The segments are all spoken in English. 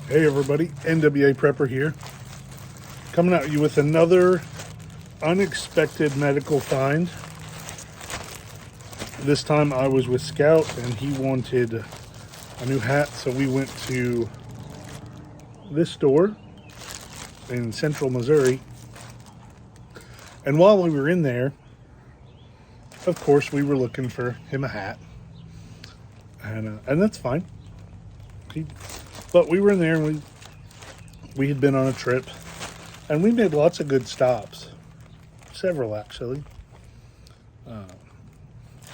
Hey everybody, NWA Prepper here. Coming at you with another unexpected medical find. This time I was with Scout and he wanted a new hat, so we went to this store in central Missouri. And while we were in there, of course, we were looking for him a hat. And that's fine. But we were in there and we had been on a trip and we made lots of good stops. Several, actually.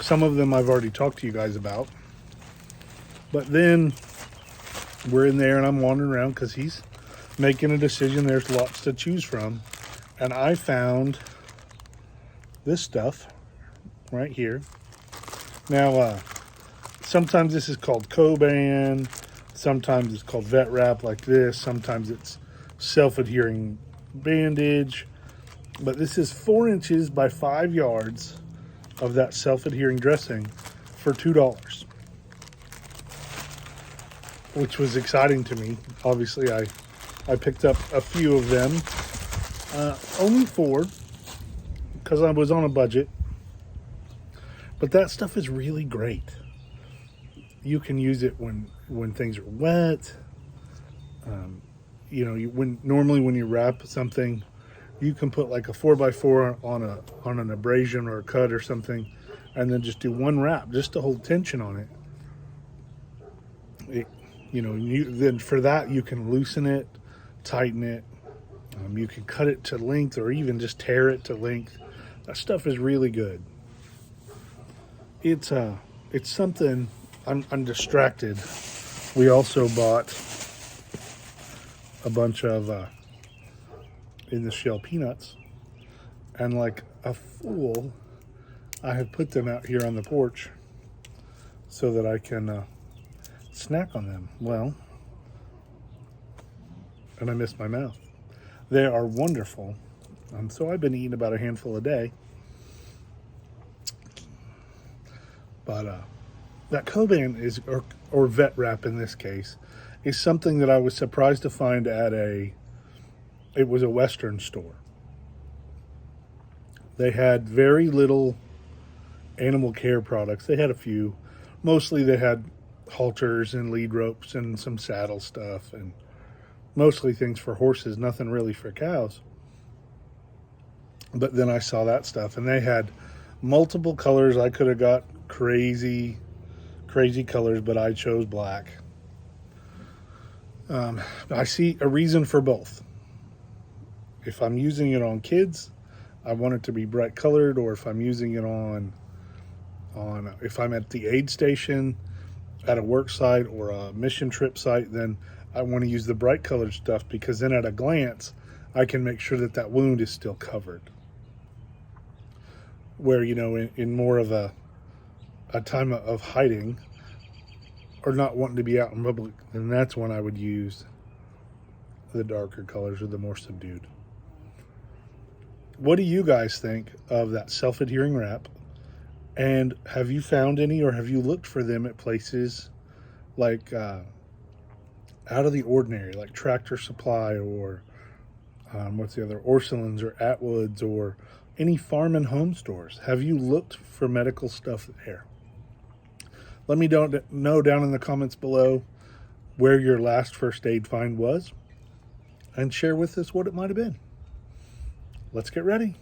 Some of them I've already talked to you guys about. But then we're in there and I'm wandering around because he's making a decision. There's lots to choose from. And I found this stuff right here. Now, sometimes this is called Coban. Sometimes it's called vet wrap like this. Sometimes it's self-adhering bandage. But this is 4 inches by 5 yards of that self-adhering dressing for $2. Which was exciting to me. Obviously, I picked up a few of them. Only 4, because I was on a budget. But that stuff is really great. You can use it when things are wet. Normally when you wrap something, you can put like a 4x4 on an abrasion or a cut or something, and then just do one wrap just to hold tension on it. Then for that you can loosen it, tighten it. You can cut it to length or even just tear it to length. That stuff is really good. It's something. I'm distracted. We also bought a bunch of in the shell peanuts, and like a fool, I have put them out here on the porch so that I can snack on them. Well, and I missed my mouth. They are wonderful. So I've been eating about a handful a day. But that Coban is, or vet wrap in this case, is something that I was surprised to find at it was a Western store. They had very little animal care products. They had a few. Mostly they had halters and lead ropes and some saddle stuff, and mostly things for horses, nothing really for cows. But then I saw that stuff, and they had multiple colors. I could have got crazy colors, but I chose black. I see a reason for both. If I'm using it on kids, I want it to be bright colored, or if I'm using it on if I'm at the aid station at a work site or a mission trip site, then I want to use the bright colored stuff, because then at a glance I can make sure that wound is still covered. Where, in more of a time of hiding or not wanting to be out in public, then that's when I would use the darker colors or the more subdued. What do you guys think of that self-adhering wrap? And have you found any, or have you looked for them at places like out of the ordinary, like Tractor Supply, or what's the other, Orsolins or Atwoods, or any farm and home stores? Have you looked for medical stuff there? Let me know down in the comments below where your last first aid find was, and share with us what it might have been. Let's get ready.